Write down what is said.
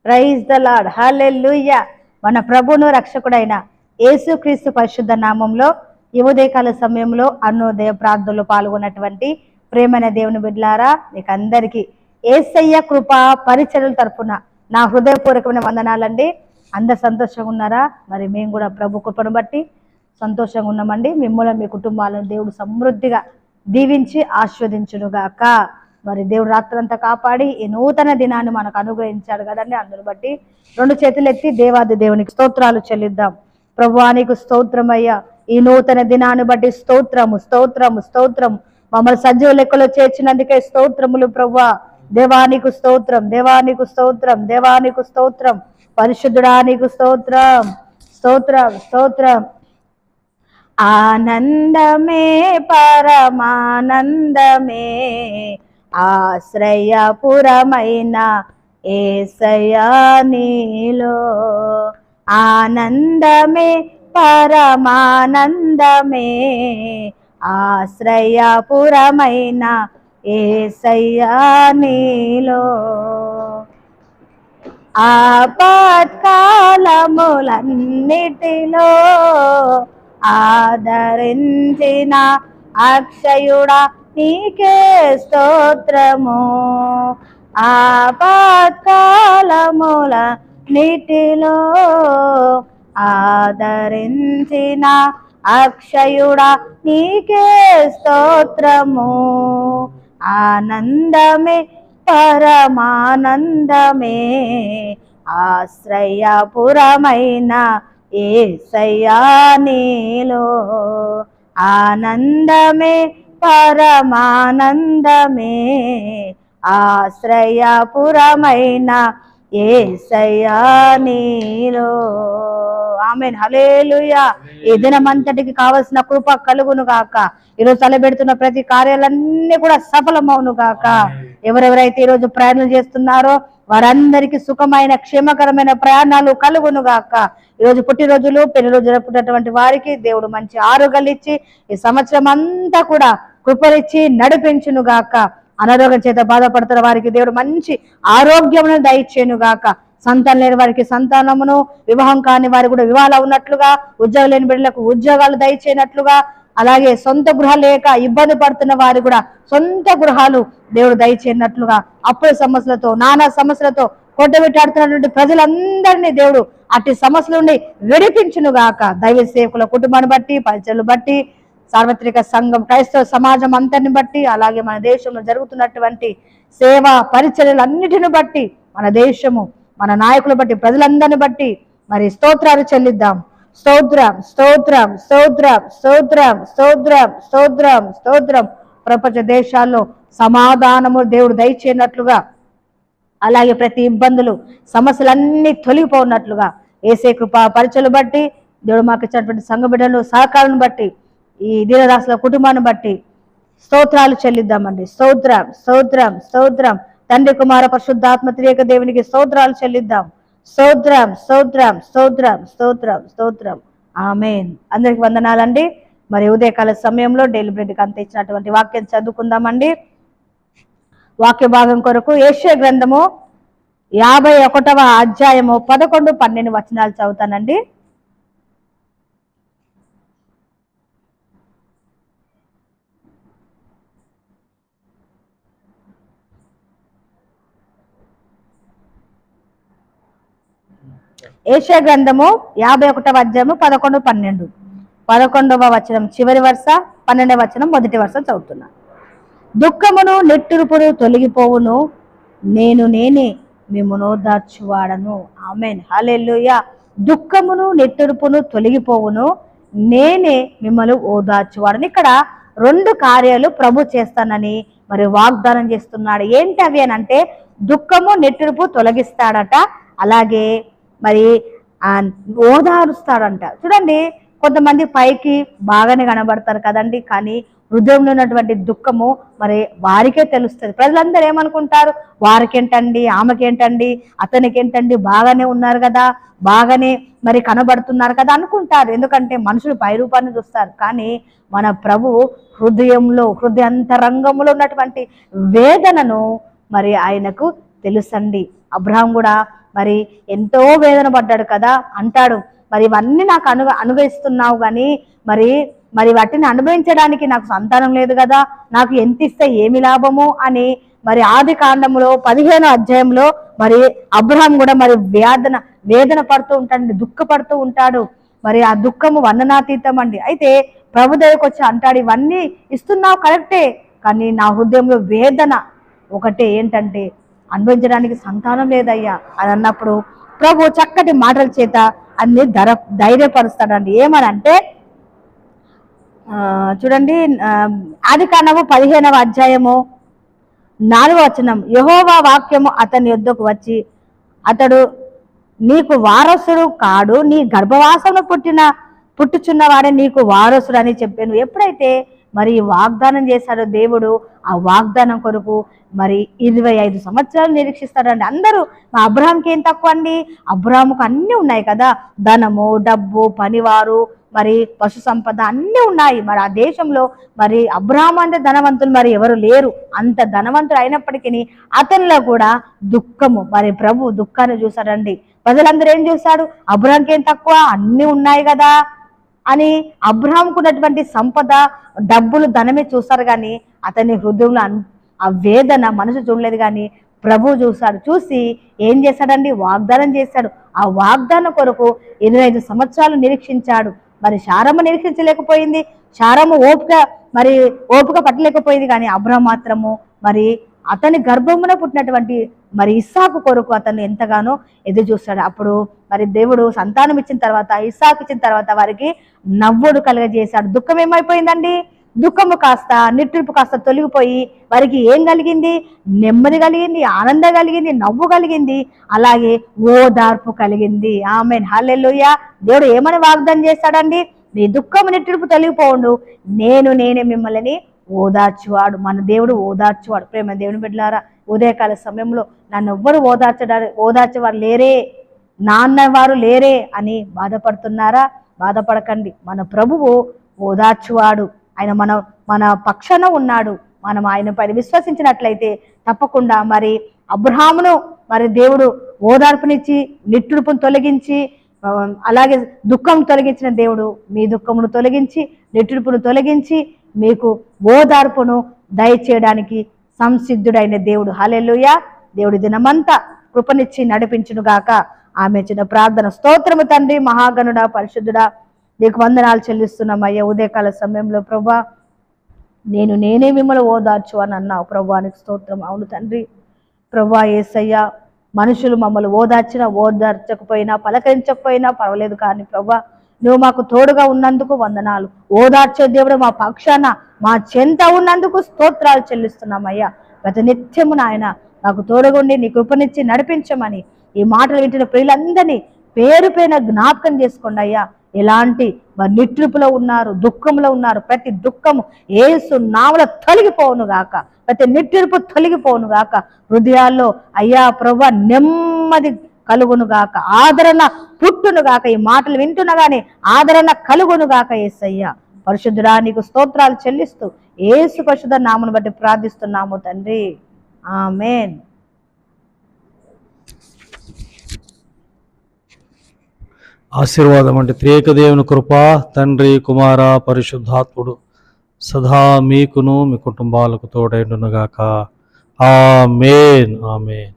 Praise the lord, హల్లెలూయా. మన ప్రభువును రక్షకుడైన యేసుక్రీస్తు పరిశుద్ధ నామంలో ఈ ఉదయకాల సమయంలో అన్నోదయ ప్రార్థనలో పాల్గొన్నటువంటి ప్రేమైన దేవుని బిడ్డలారా, మీకు అందరికీ యేసయ్య కృపా పరిచర్యల తరపున నా హృదయపూర్వకమైన వందనాలండి. అందరు సంతోషంగా ఉన్నారా? మరి మేము కూడా ప్రభు కృపను బట్టి సంతోషంగా ఉన్నామండి. మిమ్మల్ని మీ కుటుంబాలను దేవుడు సమృద్ధిగా దీవించి ఆస్వాదించునుగాక. మరి దేవుడు రాత్రంతా కాపాడి ఈ నూతన దినాన్ని మనకు అనుగ్రహించాడు కదండి. అందును బట్టి రెండు చేతులు ఎత్తి దేవాది దేవునికి స్తోత్రాలు చెల్లిద్దాం. ప్రభువానికి స్తోత్రమయ్యా, ఈ నూతన దినాన్ని బట్టి స్తోత్రము స్తోత్రము స్తోత్రం. మమ్మల్ని సజీవ లెక్కలో చేర్చినందుకే స్తోత్రములు ప్రభువా. దేవానికి స్తోత్రం, దేవానికి స్తోత్రం, దేవానికి స్తోత్రం. పరిశుద్ధుడానికి స్తోత్రం స్తోత్రం స్తోత్రం. ఆనందమే పరమానందమే ఆశ్రయపురమైన యేసయ్యా నీలో. ఆనందమే పరమానందమే ఆశ్రయపురమైన యేసయ్యా నీలో. ఆపత్కాలములన్నిటిలో ఆదరించిన అక్షయుడా నీకే స్తోత్రము. ఆపత్కాలములన్నిటిలో ఆదరించిన అక్షయుడా నీకే స్తోత్రము. ఆనందమే పరమానందమే ఆశ్రయపురమైన యేసయ్యా నీలో. ఆనందమే పరమానందమే ఆశ్రయపురమైన యేసయ్యా నీలో. ఆమేన్, హల్లెలూయా. ఈ దినమంతటికి కావలసిన కృప కలుగును గాక. ఈరోజు తలబెడుతున్న ప్రతి కార్యాలన్నీ కూడా సఫలమవును గాక. ఎవరెవరైతే ఈరోజు ప్రయాణాలు చేస్తున్నారో వారందరికీ సుఖమైన క్షేమకరమైన ప్రయాణాలు కలుగును గాక. ఈరోజు పుట్టినరోజులు పెళ్లి రోజు జరుపుకున్నటువంటి వారికి దేవుడు మంచి ఆరోగ్యాలు ఇచ్చి ఈ సంవత్సరం అంతా కూడా కృపలిచ్చి నడిపించును గాక. అనారోగ్యం చేత బాధపడుతున్న వారికి దేవుడు మంచి ఆరోగ్యమును దయచేయును గాక. సంతానం లేని వారికి సంతానమును, వివాహం కాని వారికి కూడా వివాహాలు ఉన్నట్లుగా, ఉద్యోగం లేని బిడ్డలకు ఉద్యోగాలు దయచేయనట్లుగా, అలాగే సొంత గృహాలు లేక ఇబ్బంది పడుతున్న వారు కూడా సొంత గృహాలు దేవుడు దయచేయనట్లుగా, అప్పుల సమస్యలతో నానా సమస్యలతో కొట్టబెట్టాడుతున్నటువంటి ప్రజలందరినీ దేవుడు అట్టి సమస్యల నుండి విడిపించును గాక. దైవ సేవకుల కుటుంబాన్ని బట్టి, పరిచయలు బట్టి, సార్వత్రిక సంఘం క్రైస్తవ సమాజం అంతటిని బట్టి, అలాగే మన దేశంలో జరుగుతున్నటువంటి సేవా పరిచర్యలన్నిటిని బట్టి, మన దేశము మన నాయకులు బట్టి, ప్రజలందరిని బట్టి మరి స్తోత్రాలు చెల్లిద్దాం. స్తోత్రం స్తోత్రం స్తోత్రం స్తోత్రం స్తోత్రం స్తోత్రం స్తోత్రం. ప్రపంచ దేశాల్లో సమాధానము దేవుడు దయచేయనట్లుగా, అలాగే ప్రతి ఇబ్బందులు సమస్యలన్నీ తొలగిపోన్నట్లుగా యేసే కృపా పరిచయలు బట్టి, దేవుడు మాకు ఇచ్చినటువంటి సంఘ బిడ్డలు సహకారం బట్టి, ఈ దీనదాసుల కుటుంబాన్ని బట్టి స్తోత్రాలు చెల్లిద్దామండి. స్తోత్రం స్తోత్రం స్తోత్రం. తండ్రి కుమార పరిశుద్ధాత్మ త్రియేక దేవునికి స్తోత్రాలు చెల్లిద్దాం. స్తోత్రం స్తోత్రం స్తోత్రం స్తోత్రం స్తోత్రం. ఆమేన్. అందరికి వందనాలండి. మరి ఉదయకాల సమయంలో డైలీ బ్రెడ్కి అంత ఇచ్చినటువంటి వాక్యం చదువుకుందామండి. వాక్య భాగం కొరకు యెషయా గ్రంథము 51వ అధ్యాయము 11, 12 వచనాలు చదువుతానండి. యెషయా గ్రంథము 51వ అధ్యాయము 11, 12. 11వ వచనం చివరి వరుస, 12వ వచనం మొదటి వరుస చదువుతున్నా. దుఃఖమును నిట్టూర్పును తొలగిపోవును, నేనే మిమ్మును ఓదార్చువాడను. ఆమేన్, హల్లెలూయా. దుఃఖమును నిట్టూర్పును తొలగిపోవును, నేనే మిమ్మల్ని ఓదార్చువాడను. ఇక్కడ రెండు కార్యాలు ప్రభు చేస్తానని మరి వాగ్దానం చేస్తున్నాడు. ఏంటి అవి అని అంటే, దుఃఖము నిట్టూర్పు తొలగిస్తాడట, అలాగే మరి ఓదారుస్తాడంట. చూడండి, కొంతమంది పైకి బాగానే కనబడతారు కదండి, కానీ హృదయంలో ఉన్నటువంటి దుఃఖము మరి వారికే తెలుస్తుంది. ప్రజలందరూ ఏమనుకుంటారు, వారికేంటండి, ఆమెకేంటండి, అతనికేంటండి, బాగానే ఉన్నారు కదా, బాగానే మరి కనబడుతున్నారు కదా అనుకుంటారు. ఎందుకంటే మనుషులు పై రూపాన్ని చూస్తారు, కానీ మన ప్రభు హృదయంతరంగంలో ఉన్నటువంటి వేదనను మరి ఆయనకు తెలుసండి. అబ్రహాం కూడా మరి ఎంతో వేదన పడ్డాడు కదా అంటాడు. మరి ఇవన్నీ నాకు అనుభవిస్తున్నావు కానీ మరి వాటిని అనుభవించడానికి నాకు సంతానం లేదు కదా, నాకు ఎంత ఇస్తే ఏమి లాభము అని మరి ఆది కాండములో 15వ అధ్యాయంలో మరి అబ్రహాం కూడా మరి వేదన పడుతూ ఉంటాడు, దుఃఖపడుతూ ఉంటాడు. మరి ఆ దుఃఖము వర్ణనాతీతం అండి. అయితే ప్రభు దగ్గరికి వచ్చి అంటాడు, ఇవన్నీ ఇస్తున్నావు కరెక్టే, కానీ నా హృదయంలో వేదన ఒకటే, ఏంటంటే అనుభవించడానికి సంతానం లేదయ్యా అని అన్నప్పుడు ప్రభు చక్కటి మాటల చేత అన్ని ధైర్యపరుస్తాడండి. ఏమనంటే చూడండి, ఆది కాండము 15వ అధ్యాయము 4వ వచనం, యెహోవా వాక్యము అతని యొద్దకు వచ్చి, అతడు నీకు వారసుడు కాడు, నీ గర్భవాసమును పుట్టుచున్నవాడే నీకు వారసుడు అని చెప్పాను. ఎప్పుడైతే మరి వాగ్దానం చేశాడో దేవుడు, ఆ వాగ్దానం కొరకు మరి 25 సంవత్సరాలు నిరీక్షిస్తాడండి. అందరూ మా అబ్రహాంకి ఏం తక్కువ అండి, అబ్రహాముకు అన్నీ ఉన్నాయి కదా, ధనము, డబ్బు, పనివారు, మరి పశు సంపద అన్నీ ఉన్నాయి. మరి ఆ దేశంలో మరి అబ్రహాం అంటే ధనవంతులు మరి ఎవరు లేరు. అంత ధనవంతుడు అయినప్పటికీ అతనిలో కూడా దుఃఖము, మరి ప్రభు దుఃఖాన్ని చూశాడండి. ప్రజలందరూ ఏం చూశాడు, అబ్రహాంకి ఏం తక్కువ, అన్నీ ఉన్నాయి కదా అని అబ్రహాంకు ఉన్నటువంటి సంపద, డబ్బులు, ధనమే చూస్తారు కానీ అతని హృదయంలో ఆ వేదన మనసు చూడలేదు. కానీ ప్రభు చూశాడు. చూసి ఏం చేశాడండి, వాగ్దానం చేశాడు. ఆ వాగ్దానం కొరకు 25 సంవత్సరాలు నిరీక్షించాడు. మరి శారమ్మ నిరీక్షించలేకపోయింది, శారమ్మ ఓపిక పట్టలేకపోయింది. కానీ అబ్రహాం మాత్రము మరి అతని గర్భమున పుట్టినటువంటి మరి ఇస్సాకు కొరకు అతను ఎంతగానో ఎదురు చూస్తాడు. అప్పుడు మరి దేవుడు సంతానం ఇచ్చిన తర్వాత, ఇస్సాకు ఇచ్చిన తర్వాత వారికి నవ్వుడు కలుగజేశాడు. దుఃఖం ఏమైపోయిందండి, దుఃఖము కాస్త, నిట్టూర్పు కాస్త తొలగిపోయి వారికి ఏం కలిగింది, నెమ్మది కలిగింది, ఆనందం కలిగింది, నవ్వు కలిగింది, అలాగే ఓదార్పు కలిగింది. ఆమేన్, హల్లెలూయా. దేవుడు ఏమని వాగ్దానం చేస్తాడండి, మీ దుఃఖము నిట్టూర్పు తొలగిపోండు, నేనే మిమ్మల్ని ఓదార్చువాడు. మన దేవుడు ఓదార్చువాడు. ప్రేమ దేవుని బిడ్డలారా, ఉదయకాల సమయంలో నన్ను ఎవ్వరు ఓదార్చేవారు లేరే, నాన్నవారు లేరే అని బాధపడుతున్నారా? బాధపడకండి. మన ప్రభువు ఓదార్చువాడు. ఆయన మన పక్షాన ఉన్నాడు. మనం ఆయన పైన విశ్వసించినట్లయితే తప్పకుండా మరి అబ్రహామును మరి దేవుడు ఓదార్పునిచ్చి నిట్టూర్పును తొలగించి, అలాగే దుఃఖం తొలగించిన దేవుడు మీ దుఃఖమును తొలగించి, నిట్టూర్పును తొలగించి మీకు ఓదార్పును దయచేయడానికి సంసిద్ధుడైన దేవుడు. హల్లెలూయా. దేవుడి దినమంతా కృపనిచ్చి నడిపించును గాక. ఆమె చిన్న ప్రార్థన. స్తోత్రము తండ్రి, మహాగణుడా, పరిశుద్ధుడా, నీకు వందనాలు చెల్లిస్తున్నామయ్యా. ఉదయకాల సమయంలో ప్రభా నేనే మిమ్మల్ని ఓదార్చు అని అన్నావు ప్రభా, నీకు స్తోత్రం. అవును తండ్రి, ప్రభా యేసయ్యా, మనుషులు మమ్మల్ని ఓదార్చకపోయినా పలకరించకపోయినా పర్వాలేదు, కానీ ప్రభా నువ్వు మాకు తోడుగా ఉన్నందుకు వందనాలు. ఓదార్చే దేవుడు మా పక్షాన, మా చెంత ఉన్నందుకు స్తోత్రాలు చెల్లిస్తున్నామయ్యా. ప్రతి నిత్యము నాయన మాకు తోడుగుండి నీ కృపనిచ్చి నడిపించమని ఈ మాటలు వింటున్న ప్రియులందరినీ పేరు పేరున జ్ఞాపకం చేసుకోండి అయ్యా. ఎలాంటి మరి నిట్టూర్పులో ఉన్నారు, దుఃఖంలో ఉన్నారు, ప్రతి దుఃఖము యేసు నామములో తొలగిపోవును గాక, ప్రతి నిట్టూర్పు తొలగిపోవును గాక. హృదయాల్లో అయ్యా ప్రభు నెమ్మది కలుగును గాక, ఆదరణ పుట్టును గాక. ఈ మాటలు వింటున్నగానే ఆదరణ కలుగును గాక. యేసయ్యా పరిశుద్ధుడా, నీకు స్తోత్రాలు చెల్లిస్తూ యేసు పరిశుద్ధ నామమును బట్టి ప్రార్థిస్తున్నాము తండ్రి. ఆమేన్. ఆశీర్వాదం అంటే త్రియేక దేవుని కృప, తండ్రి, కుమార, పరిశుద్ధాత్ముడు సదా మీకును మీ కుటుంబాలకు తోడైండును గాక. ఆమేన్, ఆమేన్.